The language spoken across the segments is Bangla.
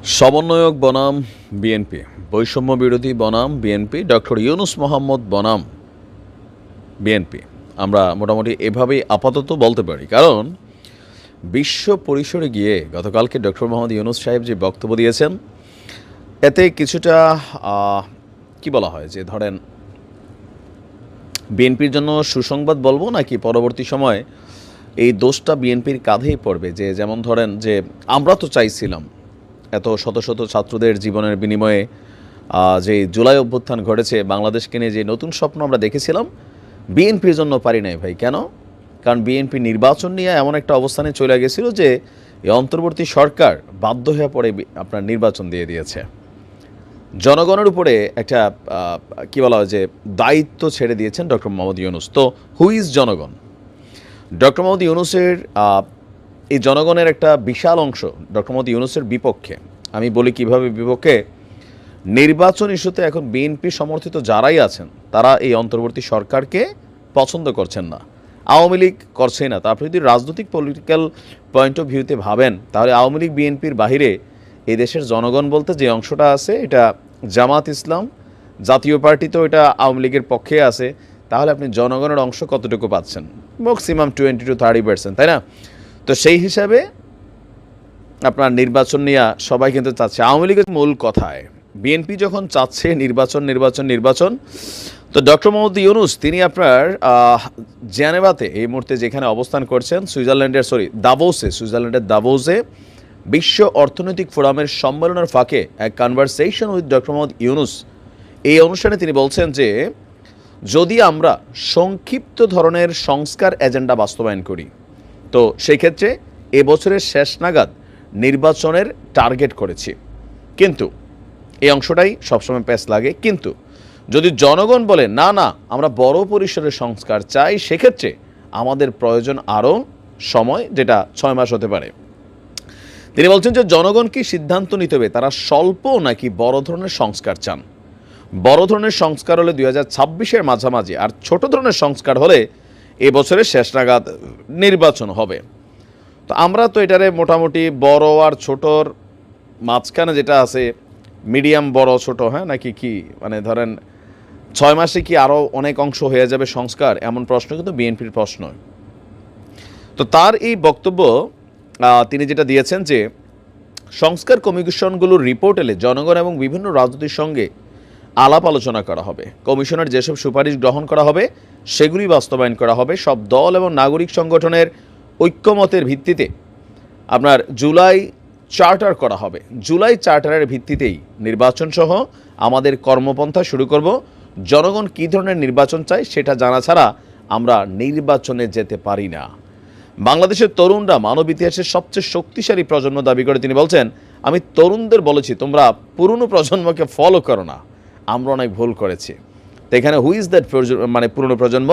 সমন্বয়ক বনাম বিএনপি, বৈষম্য বিরোধী বনাম বিএনপি, ডক্টর ইউনুস মোহাম্মদ বনাম বিএনপি। আমরা মোটামুটি এভাবেই আপাতত বলতে পারি, কারণ বিশ্ব পরিসরে গিয়ে গতকালকে ডক্টর মোহাম্মদ ইউনুস সাহেব যে বক্তব্য দিয়েছেন, এতে কিছুটা কি বলা হয় যে ধরেন বিএনপির জন্য সুসংবাদ বলবো নাকি পরবর্তী সময় এই দোষটা বিএনপির কাঁধেই পড়বে। যে যেমন ধরেন যে আমরা তো চাইছিলাম এত শত শত ছাত্রদের জীবনের বিনিময়ে যে জুলাই অভ্যুত্থান ঘটেছে, বাংলাদেশকে নিয়ে যে নতুন স্বপ্ন আমরা দেখেছিলাম, বিএনপির জন্য পারি নাই ভাই। কেন? কারণ বিএনপি নির্বাচন নিয়ে এমন একটা অবস্থানে চলে গেছিল যে এই অন্তর্বর্তী সরকার বাধ্য হয়ে পড়ে আপনার নির্বাচন দিয়ে দিয়েছে। জনগণের উপরে একটা কী বলা হয় যে দায়িত্ব ছেড়ে দিয়েছেন ডক্টর মোহাম্মদ ইউনুস। তো হু ইজ জনগণ? ডক্টর মোহাম্মদ ইউনুসের এই জনগণের একটা বিশাল অংশ ডক্টর মোহাম্মদ ইউনুসের বিপক্ষে। আমি বলি কিভাবে বিপক্ষে। নির্বাচন ইস্যুতে এখন বিএনপি সমর্থিত যারাই আছেন তারা এই অন্তর্বর্তী সরকারকে পছন্দ করছেন না। আওয়ামী লীগ করছেই না। তারপরে যদি রাজনৈতিক পলিটিক্যাল পয়েন্ট অফ ভিউতে ভাবেন, তাহলে আওয়ামী লীগ বিএনপির বাহিরে এই দেশের জনগণ বলতে যে অংশটা আছে, এটা জামাত ইসলাম, জাতীয় পার্টি তো এটা আওয়ামী লীগের পক্ষে আছে। তাহলে আপনি জনগণের অংশ কতটুকু পাচ্ছেন? ম্যাক্সিমাম 20-30%, তাই না? তো সেই হিসাবে আপনার নির্বাচন নিয়ে সবাই কিন্তু চাচ্ছে। আওয়ামী লীগের মূল কথায় বিএনপি যখন চাচ্ছে নির্বাচন নির্বাচন নির্বাচন, তো ডক্টর মোহাম্মদ ইউনুস তিনি আপনার জেনেভাতে এই মুহূর্তে যেখানে অবস্থান করছেন, সুইজারল্যান্ডের দাভোসে বিশ্ব অর্থনৈতিক ফোরামের সম্মেলনের ফাঁকে এক conversation with doctor Mohammad Yunus, এই অনুষ্ঠানে তিনি বলছেন যে যদি আমরা সংক্ষিপ্ত ধরনের সংস্কার এজেন্ডা বাস্তবায়ন করি, তো সেই ক্ষেত্রে এবছরের শেষ নাগাদ নির্বাচনের টার্গেট করেছি। কিন্তু এই অংশটাই সবসময় প্যাচ লাগে। কিন্তু যদি জনগণ বলে না না আমরা বড় পরিসরের সংস্কার চাই, সেক্ষেত্রে আমাদের প্রয়োজন আরও সময়, যেটা 6 মাস হতে পারে। তিনি বলছেন যে জনগণ কি সিদ্ধান্ত নিতে হবে তারা স্বল্প নাকি বড় ধরনের সংস্কার চান। বড় ধরনের সংস্কার হলে 2026-এর মাঝামাঝি, আর ছোট ধরনের সংস্কার হলে এবছরের শেষ নাগাদ নির্বাচন হবে। তো আমরা তো এটারে মোটামুটি বড় আর ছোটর মাঝখানে যেটা আছে, মিডিয়াম বড় ছোট, হ্যাঁ নাকি কি, মানে ধরেন 6 মাসে কি আরও অনেক অংশ হয়ে যাবে সংস্কার, এমন প্রশ্ন কিন্তু বিএনপির প্রশ্ন। তো তার এই বক্তব্য তিনি যেটা দিয়েছেন যে সংস্কার কমিশনগুলোর রিপোর্ট এলে জনগণ এবং বিভিন্ন রাজনীতির সঙ্গে আলাপ আলোচনা করা হবে। কমিশনের যেসব সুপারিশ গ্রহণ করা হবে সেগুলি বাস্তবায়ন করা হবে। সব দল এবং নাগরিক সংগঠনের ঐক্যমতের ভিত্তিতে আপনার জুলাই চার্টার করা হবে। জুলাই চার্টারের ভিত্তিতেই নির্বাচন সহ আমাদের কর্মপন্থা শুরু করব। জনগণ কী ধরনের নির্বাচন চায় সেটা জানা ছাড়া আমরা নির্বাচনে যেতে পারি না। বাংলাদেশের তরুণরা মানব ইতিহাসের সবচেয়ে শক্তিশালী প্রজন্ম দাবি করে তিনি বলছেন, আমি তরুণদের বলেছি তোমরা পুরনো প্রজন্মকে ফলো করো না, আমরা অনেক ভুল করেছি। তো এখানে হু ইজ দ্যাট মানে পুরনো প্রজন্ম?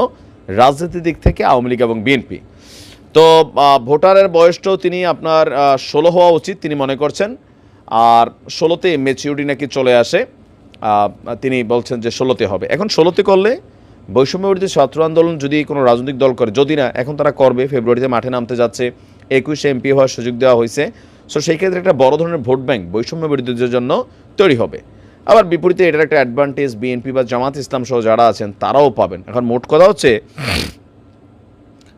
রাজনীতির দিক থেকে আওয়ামী লীগ এবং বিএনপি। তো ভোটারের বয়সটাও তিনি আপনার 16 হওয়া উচিত তিনি মনে করছেন। আর 16তে ম্যাচিউরিটি নাকি চলে আসে, তিনি বলছেন যে 16তে হবে। এখন 16তে করলে বৈষম্যবিরোধী ছাত্র আন্দোলন যদি কোনো রাজনৈতিক দল করে, যদি না এখন তারা করবে, ফেব্রুয়ারিতে মাঠে নামতে যাচ্ছে, 21 এমপি হওয়ার সুযোগ দেওয়া হয়েছে। সো সেই ক্ষেত্রে একটা বড় ধরনের ভোট ব্যাংক বৈষম্য বিরোধীদের জন্য তৈরি হবে। আবার বিপরীতে এটার একটা অ্যাডভান্টেজ বিএনপি বা জামাত ইসলাম সহ যারা আছেন তারাও পাবেন। এখন মোট কথা হচ্ছে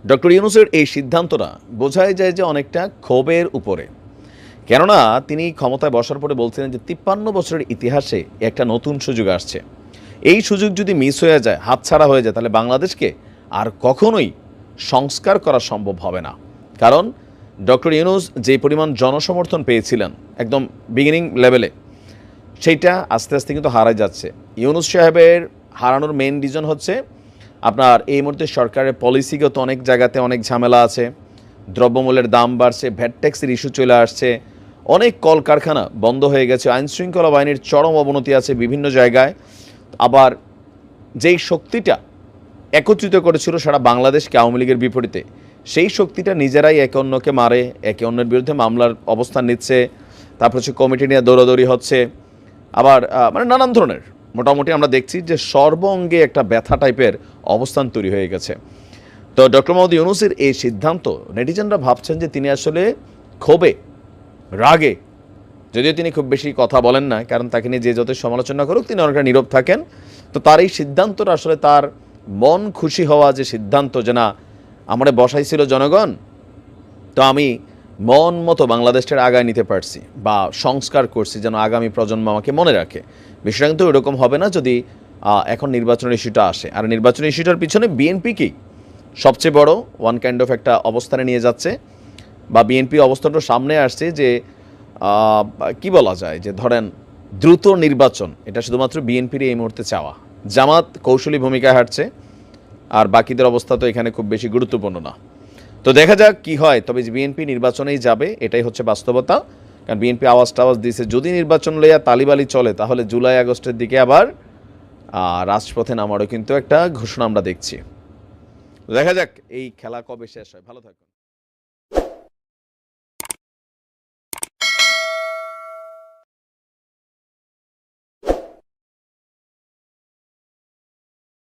ডক্টর ইউনুসের এই সিদ্ধান্তটা বোঝাই যায় যে অনেকটা ক্ষোভের উপরে। কেননা তিনি ক্ষমতায় বসার পরে বলছিলেন যে 53 বছরের ইতিহাসে একটা নতুন সুযোগ আসছে। এই সুযোগ যদি মিস হয়ে যায়, হাতছাড়া হয়ে যায়, তাহলে বাংলাদেশকে আর কখনোই সংস্কার করা সম্ভব হবে না। কারণ ডক্টর ইউনুস যে পরিমাণ জনসমর্থন পেয়েছিলেন একদম বিগিনিং লেভেলে, সেইটা আস্তে আস্তে কিন্তু হারাই যাচ্ছে। ইউনুস সাহেবের হারানোর মেইন রিজন হচ্ছে আপনার এই মুহূর্তে সরকারের পলিসিগত অনেক জায়গাতে অনেক ঝামেলা আছে। দ্রব্যমূল্যের দাম বাড়ছে, ভ্যাট ট্যাক্সের ইস্যু চলে আসছে, অনেক কলকারখানা বন্ধ হয়ে গেছে, আইনশৃঙ্খলা বাহিনীর চরম অবনতি আছে বিভিন্ন জায়গায়। আবার যেই শক্তিটা একত্রিত করেছিল সারা বাংলাদেশকে আওয়ামী লীগের বিপরীতে, সেই শক্তিটা নিজেরাই একে অন্যকে মারে, একে অন্যের বিরুদ্ধে মামলার অবস্থান নিচ্ছে, তারপর হচ্ছে কমিটি নিয়ে দৌড়াদৌড়ি হচ্ছে। আবার মানে নানান ধরনের মোটামুটি আমরা দেখছি যে সর্বঙ্গে একটা ব্যথা টাইপের অবস্থান তৈরি হয়ে গেছে। তো ডক্টর মোহাম্মদ ইউনুসের এই সিদ্ধান্ত নেটিজেনরা ভাবছেন যে তিনি আসলে ক্ষোভে, রাগে যদিও তিনি খুব বেশি কথা বলেন না, কারণ তাকে নিয়ে যে যত সমালোচনা করুক তিনি অনেকটা নীরব থাকেন। তো তার এই সিদ্ধান্তটা আসলে তার মন খুশি হওয়া যে সিদ্ধান্ত, যে না আমারে বসাইছিল জনগণ, তো আমি মন মতো বাংলাদেশটার আগায় নিতে পারছি বা সংস্কার করছি যেন আগামী প্রজন্ম আমাকে মনে রাখে। বিষয়টা কিন্তু এরকম হবে না যদি এখন নির্বাচনের ইস্যুটা আসে। আর নির্বাচনের ইস্যুটার পিছনে বিএনপিকেই সবচেয়ে বড় ওয়ান কাইন্ড অফ একটা অবস্থানে নিয়ে যাচ্ছে, বা বিএনপি অবস্থাটা সামনে আসছে যে কি বলা যায়, যে ধরেন দ্রুত নির্বাচন, এটা শুধুমাত্র বিএনপির এই মুহূর্তে চাওয়া। জামাত কৌশলী ভূমিকায় হাঁটছে, আর বাকিদের অবস্থা তো এখানে খুব বেশি গুরুত্বপূর্ণ না। তো দেখা যাক কি হয়, তবে বিএনপি নির্বাচনেই যাবে, এটাই হচ্ছে বাস্তবতা। কারণ বিএনপি আওয়াজ দিয়েছে যদি নির্বাচন লইয়া তালিবালি চলে তাহলে জুলাই আগস্টের দিকে আবার রাজপথে নামারও কিন্তু একটা ঘোষণা আমরা দেখছি। দেখা যাক এই খেলা কবে শেষ হয়। ভালো থাকো।